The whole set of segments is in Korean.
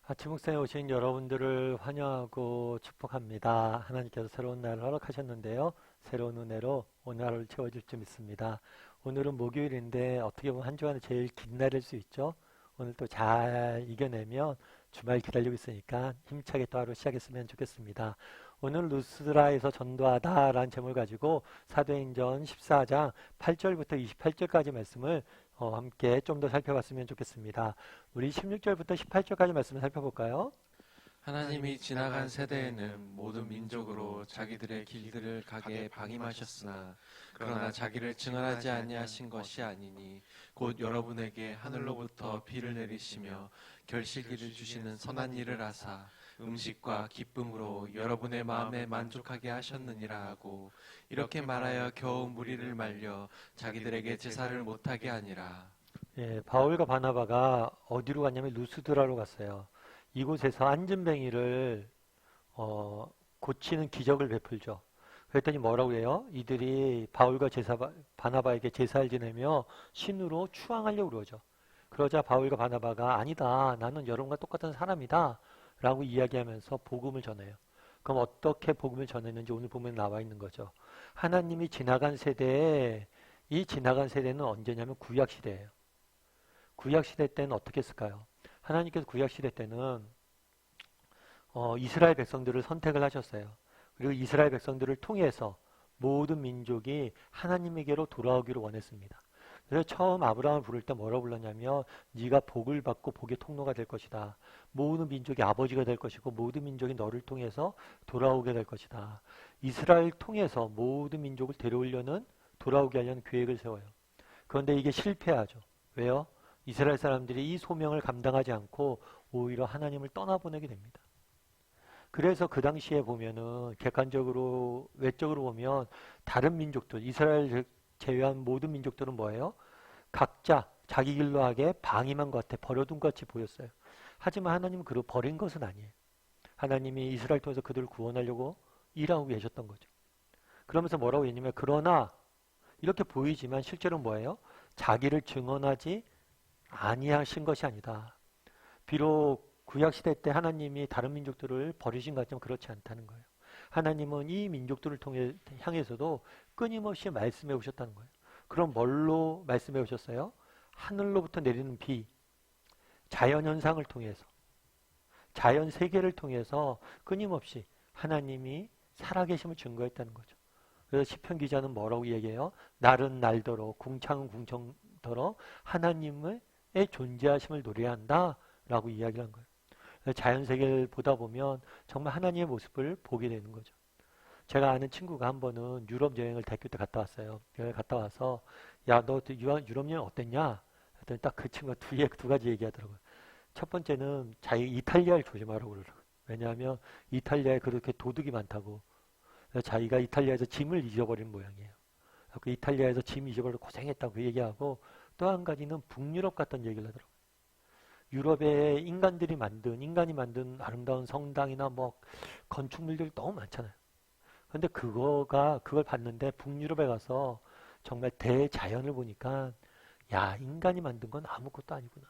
아침 묵상에 오신 여러분들을 환영하고 축복합니다. 하나님께서 새로운 날을 허락하셨는데요. 새로운 은혜로 오늘 하루를 채워줄 줄 믿습니다. 오늘은 목요일인데 어떻게 보면 한 주간에 제일 긴 날일 수 있죠. 오늘 또 잘 이겨내면 주말 기다리고 있으니까 힘차게 또 하루 시작했으면 좋겠습니다. 오늘 루스드라에서 전도하다라는 제목을 가지고 사도행전 14장 8절부터 28절까지 말씀을 함께 좀 더 살펴봤으면 좋겠습니다. 우리 16절부터 18절까지 말씀을 살펴볼까요? 하나님이 지나간 세대에는 모든 민족으로 자기들의 길들을 가게 방임하셨으나 그러나 자기를 증언하지 아니하신 것이 아니니 곧 여러분에게 하늘로부터 비를 내리시며 결실기를 주시는 선한 일을 하사 음식과 기쁨으로 여러분의 마음에 만족하게 하셨느니라 하고 이렇게 말하여 겨우 무리를 말려 자기들에게 제사를 못하게 하니라. 예, 바울과 바나바가 어디로 갔냐면 루스드라로 갔어요. 이곳에서 안전뱅이를 고치는 기적을 베풀죠. 그랬더니 뭐라고 해요? 이들이 바울과 바나바에게 제사를 지내며 신으로 추앙하려고 그러죠. 그러자 바울과 바나바가 아니다. 나는 여러분과 똑같은 사람이다. 라고 이야기하면서 복음을 전해요. 그럼 어떻게 복음을 전했는지 오늘 보면 나와 있는 거죠. 하나님이 지나간 세대에 이 지나간 세대는 언제냐면 구약시대예요. 구약시대 때는 어떻게 했을까요? 하나님께서 구약시대 때는 이스라엘 백성들을 선택을 하셨어요. 그리고 이스라엘 백성들을 통해서 모든 민족이 하나님에게로 돌아오기를 원했습니다. 그래서 처음 아브라함을 부를 때 뭐라고 불렀냐면 네가 복을 받고 복의 통로가 될 것이다. 모든 민족이 아버지가 될 것이고 모든 민족이 너를 통해서 돌아오게 될 것이다. 이스라엘 통해서 모든 민족을 데려오려는 돌아오게 하려는 계획을 세워요. 그런데 이게 실패하죠. 왜요? 이스라엘 사람들이 이 소명을 감당하지 않고 오히려 하나님을 떠나보내게 됩니다. 그래서 그 당시에 보면은 객관적으로 외적으로 보면 다른 민족들 이스라엘 제외한 모든 민족들은 뭐예요? 각자 자기 길로 하게 방임한 것 같아 버려둔 것 같이 보였어요. 하지만 하나님은 그를 버린 것은 아니에요. 하나님이 이스라엘 통해서 그들을 구원하려고 일하고 계셨던 거죠. 그러면서 뭐라고 했냐면 그러나 이렇게 보이지만 실제로 뭐예요? 자기를 증언하지 아니하신 것이 아니다. 비록 구약시대 때 하나님이 다른 민족들을 버리신 것 같지만 그렇지 않다는 거예요. 하나님은 이 민족들을 향해서도 끊임없이 말씀해 오셨다는 거예요. 그럼 뭘로 말씀해 오셨어요? 하늘로부터 내리는 비, 자연현상을 통해서, 자연 세계를 통해서 끊임없이 하나님이 살아계심을 증거했다는 거죠. 그래서 시편 기자는 뭐라고 얘기해요? 날은 날더러 궁창은 궁창더러 하나님의 존재하심을 노래한다 라고 이야기를 한 거예요. 자연세계를 보다 보면 정말 하나님의 모습을 보게 되는 거죠. 제가 아는 친구가 한 번은 유럽 여행을 대학교 때 갔다 왔어요. 여행 갔다 와서 야, 너 유럽 여행 어땠냐? 그랬더니 딱 그 친구가 두 가지 얘기하더라고요. 첫 번째는 자기 이탈리아를 조심하라고 그러더라고요. 왜냐하면 이탈리아에 그렇게 도둑이 많다고. 그래서 자기가 이탈리아에서 짐을 잊어버린 모양이에요. 그 이탈리아에서 짐 잊어버려 고생했다고 얘기하고 또 한 가지는 북유럽 갔던 얘기를 하더라고요. 유럽의 인간이 만든 아름다운 성당이나 뭐 건축물들이 너무 많잖아요. 근데 그걸 봤는데 북유럽에 가서 정말 대자연을 보니까 야, 인간이 만든 건 아무것도 아니구나.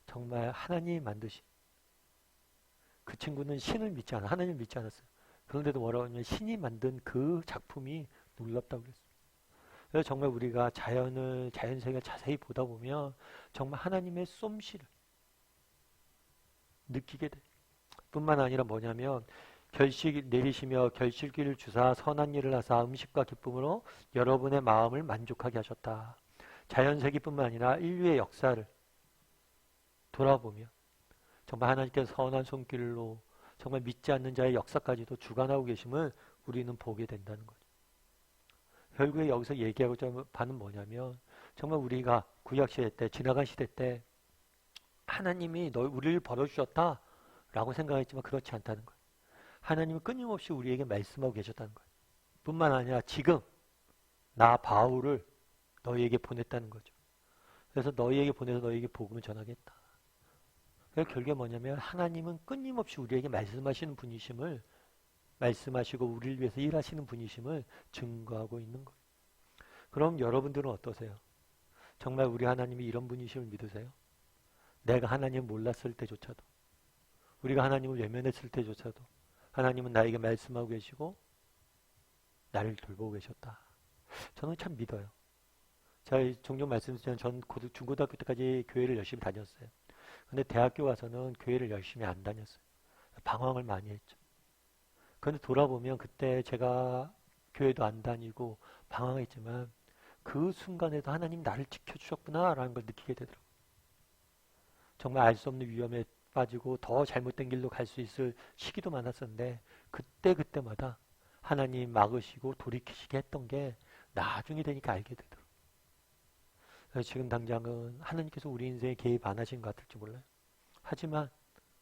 정말 하나님이 만드신 그 친구는 하나님을 믿지 않았어요. 그런데도 뭐라고 하냐면 신이 만든 그 작품이 놀랍다고 그랬어요. 그래서 정말 우리가 자연세계를 자세히 보다 보면 정말 하나님의 솜씨를 느끼게 돼. 뿐만 아니라 뭐냐면 결실 내리시며 결실기를 주사 선한 일을 하사 음식과 기쁨으로 여러분의 마음을 만족하게 하셨다. 자연세계뿐만 아니라 인류의 역사를 돌아보면 정말 하나님께서 선한 손길로 정말 믿지 않는 자의 역사까지도 주관하고 계심을 우리는 보게 된다는 거죠. 결국에 여기서 얘기하고자 하는 뭐냐면 정말 우리가 구약시대 때 지나간 시대 때 하나님이 우리를 벌어주셨다 라고 생각했지만 그렇지 않다는 거예요. 하나님은 끊임없이 우리에게 말씀하고 계셨다는 거예요. 뿐만 아니라 지금 나 바울을 너희에게 보냈다는 거죠. 그래서 너희에게 보내서 너희에게 복음을 전하겠다. 그래서 결국에 뭐냐면 하나님은 끊임없이 우리에게 말씀하시고 우리를 위해서 일하시는 분이심을 증거하고 있는 거예요. 그럼 여러분들은 어떠세요? 정말 우리 하나님이 이런 분이심을 믿으세요? 내가 하나님 몰랐을 때조차도, 우리가 하나님을 외면했을 때조차도 하나님은 나에게 말씀하고 계시고 나를 돌보고 계셨다. 저는 참 믿어요. 제가 종종 말씀드리지만 전 중고등학교 때까지 교회를 열심히 다녔어요. 근데 대학교 가서는 교회를 열심히 안 다녔어요. 방황을 많이 했죠. 그런데 돌아보면 그때 제가 교회도 안 다니고 방황했지만 그 순간에도 하나님 나를 지켜주셨구나라는 걸 느끼게 되더라고요. 정말 알 수 없는 위험에 빠지고 더 잘못된 길로 갈 수 있을 시기도 많았었는데 그때마다 하나님 막으시고 돌이키시게 했던 게 나중에 되니까 알게 되더라고요. 그래서 지금 당장은 하나님께서 우리 인생에 개입 안 하신 것 같을지 몰라요. 하지만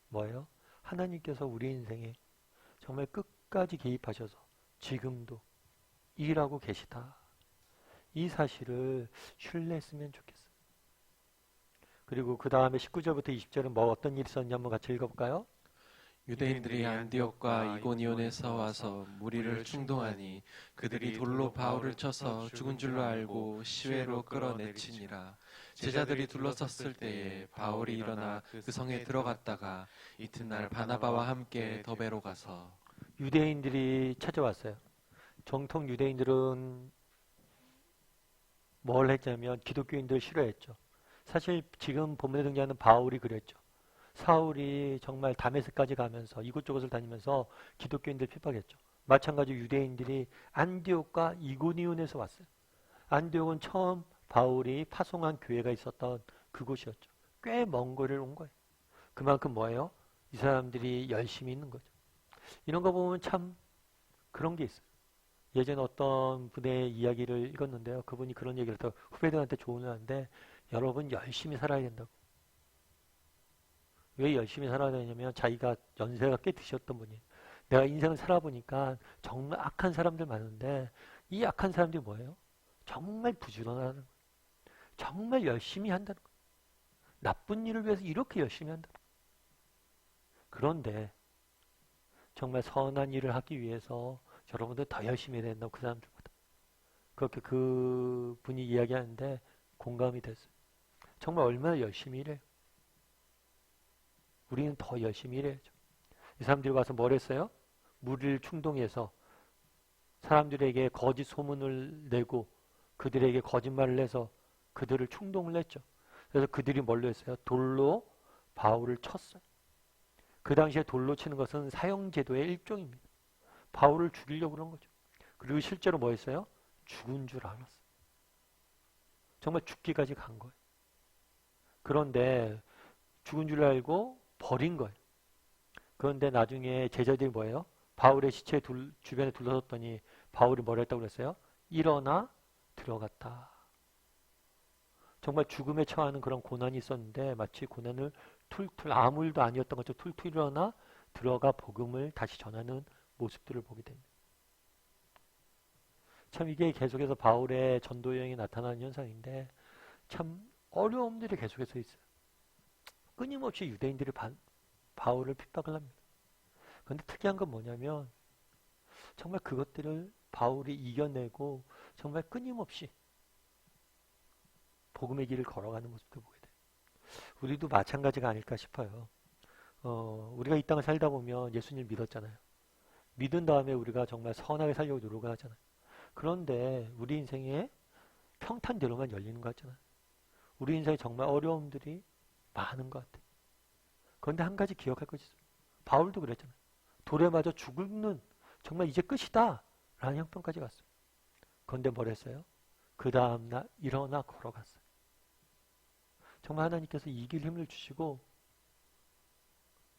뭐예요? 하나님께서 우리 인생에 정말 끝까지 개입하셔서 지금도 일하고 계시다. 이 사실을 신뢰했으면 좋겠어요. 그리고 그 다음에 19절부터 20절은 뭐 어떤 일이 있었는지 한번 같이 읽어볼까요? 유대인들이 안디옥과 이고니온에서 와서 무리를 충동하니 그들이 돌로 바울을 쳐서 죽은 줄로 알고 시외로 끌어내치니라. 제자들이 둘러섰을 때에 바울이 일어나 그 성에 들어갔다가 이튿날 바나바와 함께 더베로 가서 유대인들이 찾아왔어요. 정통 유대인들은 뭘 했냐면 기독교인들 싫어했죠. 사실 지금 본문에 등장하는 바울이 그랬죠. 사울이 정말 다메섹까지 가면서 이곳저곳을 다니면서 기독교인들 핍박했죠. 마찬가지로 유대인들이 안디옥과 이고니온에서 왔어요. 안디옥은 처음 바울이 파송한 교회가 있었던 그곳이었죠. 꽤 먼 거리를 온 거예요. 그만큼 뭐예요? 이 사람들이 열심히 있는 거죠. 이런 거 보면 참 그런 게 있어요. 예전에 어떤 분의 이야기를 읽었는데요. 그분이 그런 얘기를 또 후배들한테 조언을 하는데 여러분 열심히 살아야 된다고. 왜 열심히 살아야 되냐면 자기가 연세가 꽤 드셨던 분이에요. 내가 인생을 살아보니까 정말 악한 사람들 많은데 이 악한 사람들이 뭐예요? 정말 부지런하는 거예요. 정말 열심히 한다는 거예요. 나쁜 일을 위해서 이렇게 열심히 한다는 거예요. 그런데 정말 선한 일을 하기 위해서 여러분들 더 열심히 해야 된다고 그 사람들보다. 그렇게 그 분이 이야기하는데 공감이 됐어요. 정말 얼마나 열심히 일해요. 우리는 더 열심히 일해야죠. 이 사람들이 와서 뭘 했어요? 무리를 충동해서 사람들에게 거짓 소문을 내고 그들에게 거짓말을 해서 그들을 충동을 했죠. 그래서 그들이 뭘로 했어요? 돌로 바울을 쳤어요. 그 당시에 돌로 치는 것은 사형제도의 일종입니다. 바울을 죽이려고 그런 거죠. 그리고 실제로 뭐 했어요? 죽은 줄 알았어요. 정말 죽기까지 간 거예요. 그런데 죽은 줄 알고 버린 거예요. 그런데 나중에 제자들이 뭐예요? 바울의 시체 주변에 둘러섰더니 바울이 뭐라 했다고 그랬어요? 일어나 들어갔다. 정말 죽음에 처하는 그런 고난이 있었는데 마치 고난을 툴툴 아무 일도 아니었던 것처럼 툴툴 일어나 들어가 복음을 다시 전하는 모습들을 보게 됩니다. 참 이게 계속해서 바울의 전도 여행에 나타나는 현상인데 참 어려움들이 계속해서 있어요. 끊임없이 유대인들이 바울을 핍박을 합니다. 그런데 특이한 건 뭐냐면 정말 그것들을 바울이 이겨내고 정말 끊임없이 복음의 길을 걸어가는 모습도 보게 돼요. 우리도 마찬가지가 아닐까 싶어요. 우리가 이 땅을 살다 보면 예수님을 믿었잖아요. 믿은 다음에 우리가 정말 선하게 살려고 노력을 하잖아요. 그런데 우리 인생에 평탄대로만 열리는 것 같잖아요. 우리 인생에 정말 어려움들이 많은 것 같아요. 그런데 한 가지 기억할 것이 있어요. 바울도 그랬잖아요. 돌에 맞아 죽는 정말 이제 끝이다 라는 형편까지 갔어요. 그런데 뭘 했어요? 그 다음날 일어나 걸어갔어요. 정말 하나님께서 이길 힘을 주시고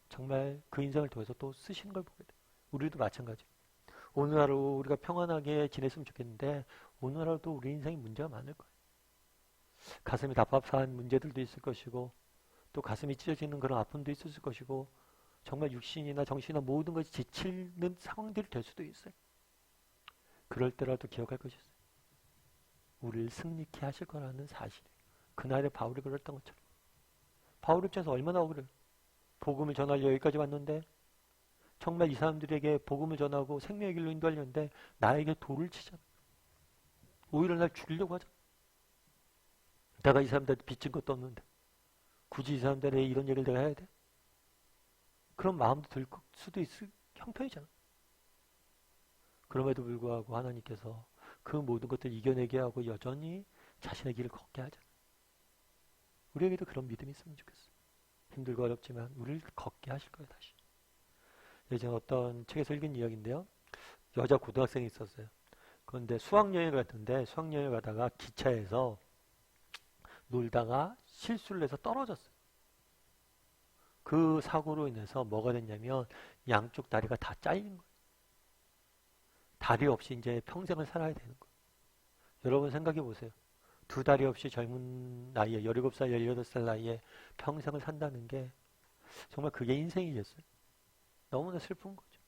정말 그 인생을 통해서 또 쓰시는 걸 보게 돼요. 우리도 마찬가지. 오늘 하루 우리가 평안하게 지냈으면 좋겠는데 오늘 하루도 우리 인생에 문제가 많을 거예요. 가슴이 답답한 문제들도 있을 것이고 또 가슴이 찢어지는 그런 아픔도 있을 것이고 정말 육신이나 정신이나 모든 것이 지치는 상황들이 될 수도 있어요. 그럴 때라도 기억할 것이 있어요. 우리를 승리케 하실 거라는 사실. 그날에 바울이 그랬던 것처럼. 바울 입장에서 얼마나 억울해요. 복음을 전하려 여기까지 왔는데 정말 이 사람들에게 복음을 전하고 생명의 길로 인도하려는데 나에게 돌을 치잖아. 오히려 날 죽이려고 하잖아. 내가 이 사람들한테 빚진 것도 없는데 굳이 이 사람들에 이런 얘기를 내가 해야 돼? 그런 마음도 들 수도 있을 형편이잖아. 그럼에도 불구하고 하나님께서 그 모든 것들을 이겨내게 하고 여전히 자신의 길을 걷게 하잖아. 우리에게도 그런 믿음이 있으면 좋겠어. 힘들고 어렵지만 우리를 걷게 하실 거예요, 다시. 예전에 어떤 책에서 읽은 이야기인데요. 여자 고등학생이 있었어요. 그런데 수학여행을 갔는데 수학여행을 가다가 기차에서 놀다가 실수를 해서 떨어졌어요. 그 사고로 인해서 뭐가 됐냐면 양쪽 다리가 다 잘린 거예요. 다리 없이 이제 평생을 살아야 되는 거예요. 여러분 생각해 보세요. 두 다리 없이 젊은 나이에 17살, 18살 나이에 평생을 산다는 게 정말 그게 인생이겠어요. 너무나 슬픈 거죠.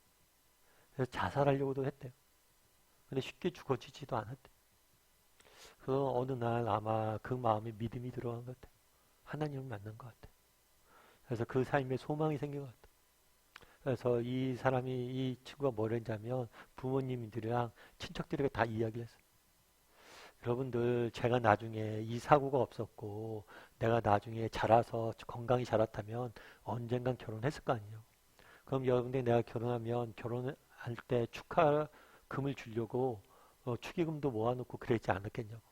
그래서 자살하려고도 했대요. 근데 쉽게 죽어지지도 않았대요. 그래서 어느 날 아마 그 마음에 믿음이 들어간 것 같아요. 하나님을 만난 것 같아요. 그래서 그 삶에 소망이 생긴 것 같아요. 그래서 이 친구가 뭘 했냐면 부모님들이랑 친척들에게 다 이야기를 했어요. 여러분들, 제가 나중에 이 사고가 없었고 내가 나중에 자라서 건강히 자랐다면 언젠간 결혼했을 거 아니에요. 그럼 여러분들이 내가 결혼하면 결혼할 때 축하금을 주려고 축의금도 모아놓고 그랬지 않았겠냐고.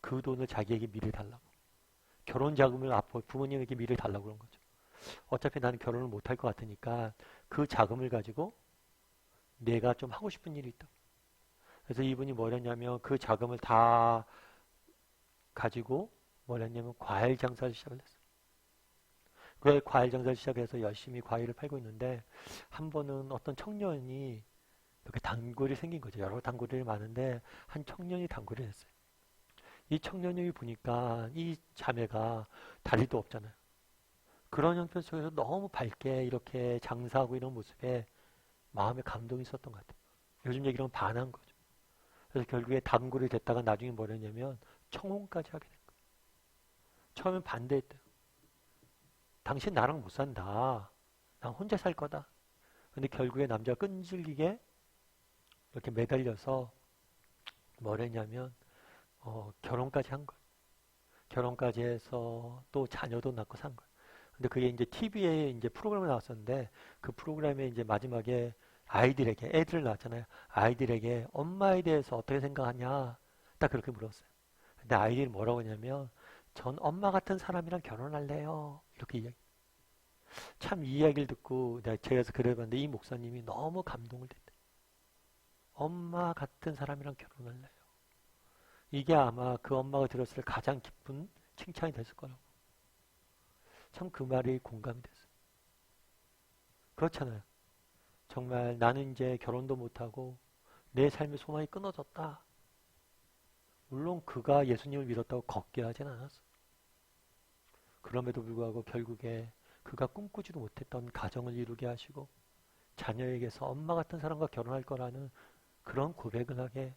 그 돈을 자기에게 미리 달라고. 결혼 자금을 앞으로 부모님에게 미리 달라고 그런 거죠. 어차피 나는 결혼을 못할 것 같으니까 그 자금을 가지고 내가 좀 하고 싶은 일이 있다. 그래서 이분이 뭘 했냐면 그 자금을 다 가지고 뭘 했냐면 과일 장사를 시작을 했어요. 그 과일 장사를 시작해서 열심히 과일을 팔고 있는데 한 번은 어떤 청년이 이렇게 단골이 생긴 거죠. 여러 단골이 많은데 한 청년이 단골이 됐어요. 이 청년이 보니까 이 자매가 다리도 없잖아요. 그런 형편 속에서 너무 밝게 이렇게 장사하고 이런 모습에 마음에 감동이 있었던 것 같아요. 요즘 얘기로 하면 반한 거죠. 그래서 결국에 단골이 됐다가 나중에 뭐랬냐면 청혼까지 하게 된 거예요. 처음엔 반대했대요. 당신 나랑 못 산다. 난 혼자 살 거다. 근데 결국에 남자가 끈질기게 이렇게 매달려서 뭐랬냐면 결혼까지 한 거예요. 결혼까지 해서 또 자녀도 낳고 산 거예요. 근데 그게 이제 TV에 이제 프로그램이 나왔었는데 그 프로그램에 이제 마지막에 아이들에게 애들을 낳았잖아요. 아이들에게 엄마에 대해서 어떻게 생각하냐 딱 그렇게 물었어요. 근데 아이들이 뭐라고 하냐면 전 엄마 같은 사람이랑 결혼할래요. 이렇게 이야기. 참 이 이야기를 듣고 제가 그래서 그래봤는데 이 목사님이 너무 감동을 됐대요. 엄마 같은 사람이랑 결혼할래요. 이게 아마 그 엄마가 들었을 때 가장 기쁜 칭찬이 됐을 거라고. 참 그 말이 공감이 됐어요. 그렇잖아요. 정말 나는 이제 결혼도 못하고 내 삶의 소망이 끊어졌다. 물론 그가 예수님을 믿었다고 걷게 하진 않았어. 그럼에도 불구하고 결국에 그가 꿈꾸지도 못했던 가정을 이루게 하시고 자녀에게서 엄마 같은 사람과 결혼할 거라는 그런 고백을 하게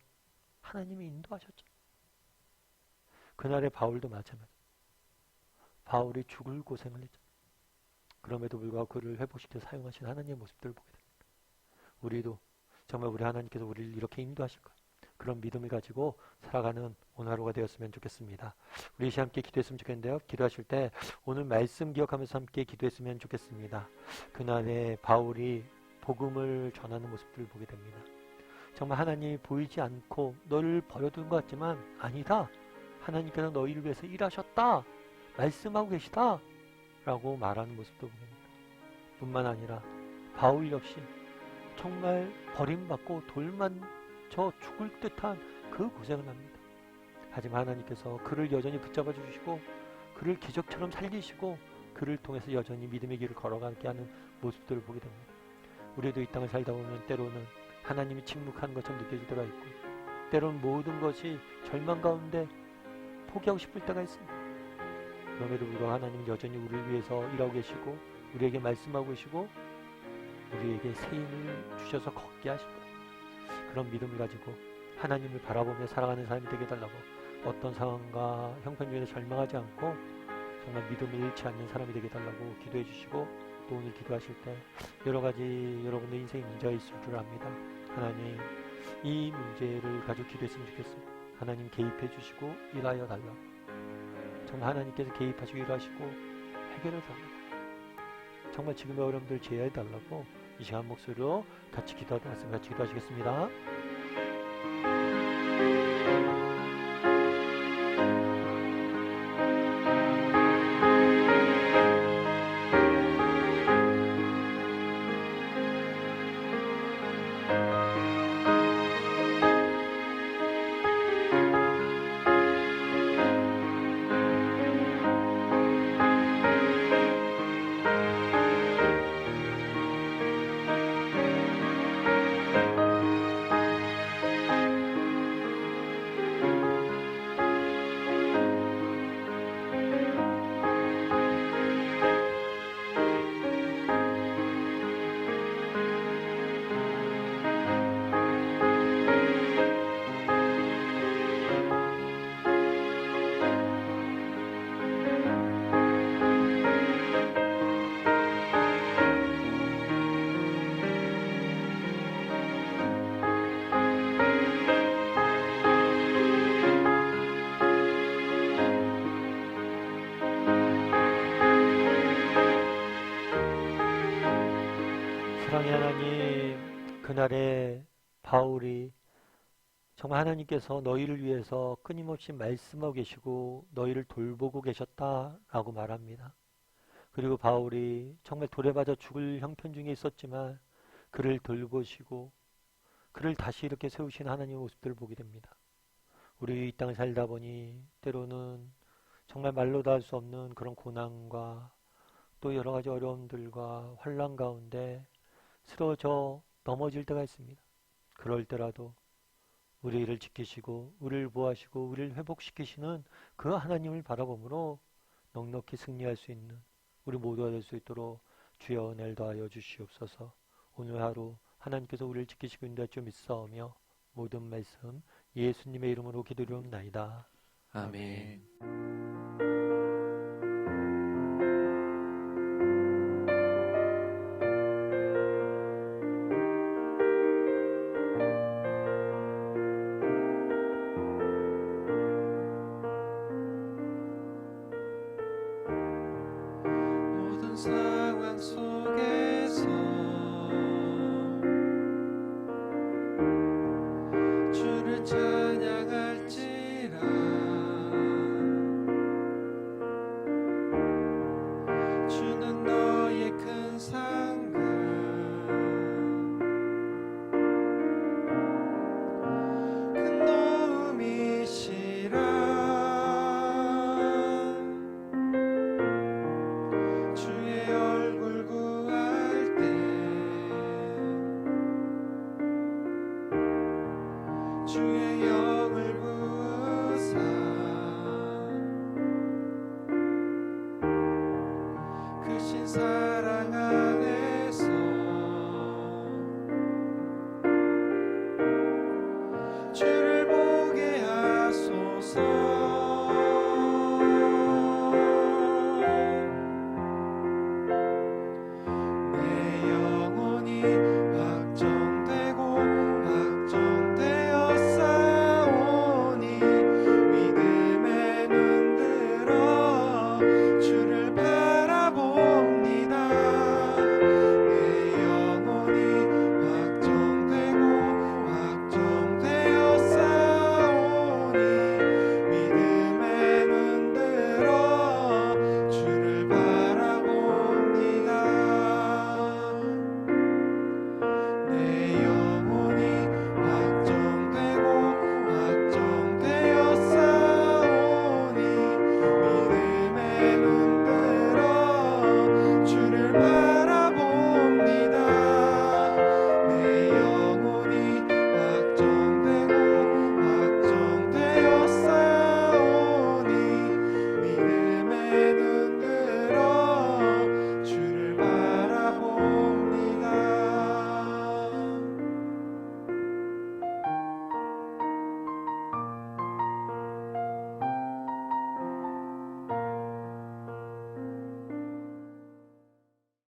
하나님이 인도하셨죠. 그날의 바울도 마찬가지. 바울이 죽을 고생을 했죠. 그럼에도 불구하고 그를 회복시켜 사용하신 하나님의 모습들을 보게 됩니다. 우리도 정말 우리 하나님께서 우리를 이렇게 인도하실 거예요. 그런 믿음을 가지고 살아가는 오늘 하루가 되었으면 좋겠습니다. 우리 시간 함께 기도했으면 좋겠는데요. 기도하실 때 오늘 말씀 기억하면서 함께 기도했으면 좋겠습니다. 그날에 바울이 복음을 전하는 모습들을 보게 됩니다. 정말 하나님이 보이지 않고 너를 버려둔 것 같지만 아니다. 하나님께서 너희를 위해서 일하셨다. 말씀하고 계시다. 라고 말하는 모습도 보게 됩니다. 뿐만 아니라 바울 역시 정말 버림받고 돌만 저 죽을 듯한 그 고생을 합니다. 하지만 하나님께서 그를 여전히 붙잡아 주시고 그를 기적처럼 살리시고 그를 통해서 여전히 믿음의 길을 걸어가게 하는 모습들을 보게 됩니다. 우리도 이 땅을 살다 보면 때로는 하나님이 침묵하는 것처럼 느껴질 때가 있고 때로는 모든 것이 절망 가운데 포기하고 싶을 때가 있습니다. 그럼에도 불구하고 하나님은 여전히 우리를 위해서 일하고 계시고 우리에게 말씀하고 계시고 우리에게 새 힘을 주셔서 걷게 하실 거예요. 그런 믿음을 가지고 하나님을 바라보며 살아가는 삶이 되게 해달라고 어떤 상황과 형편 중에서 절망하지 않고 정말 믿음을 잃지 않는 사람이 되게 해달라고 기도해 주시고 또 오늘 기도하실 때 여러 가지 여러분의 인생에 문제가 있을 줄 압니다. 하나님 이 문제를 가지고 기도했으면 좋겠어요. 하나님 개입해 주시고 일하여 달라고 정말 하나님께서 개입하시고 일하시고 해결해 달라고. 정말 지금의 어려움들 제어해 달라고 이 시간 목소리로 같이 기도하도록 하겠습니다. 같이 기도하시겠습니다. 사랑의 하나님, 그날에 바울이 정말 하나님께서 너희를 위해서 끊임없이 말씀하고 계시고 너희를 돌보고 계셨다라고 말합니다. 그리고 바울이 정말 돌에 맞아 죽을 형편 중에 있었지만 그를 돌보시고 그를 다시 이렇게 세우신 하나님의 모습들을 보게 됩니다. 우리 이 땅을 살다 보니 때로는 정말 말로 다 할 수 없는 그런 고난과 또 여러 가지 어려움들과 환난 가운데 쓰러져 넘어질 때가 있습니다. 그럴 때라도 우리를 지키시고 우리를 보호하시고 우리를 회복시키시는 그 하나님을 바라보므로 넉넉히 승리할 수 있는 우리 모두가 될 수 있도록 주여 은혜를 더하여 주시옵소서. 오늘 하루 하나님께서 우리를 지키시고 있는 줄 믿사오며 모든 말씀 예수님의 이름으로 기도드리옵나이다. 아멘. 모든 상황 속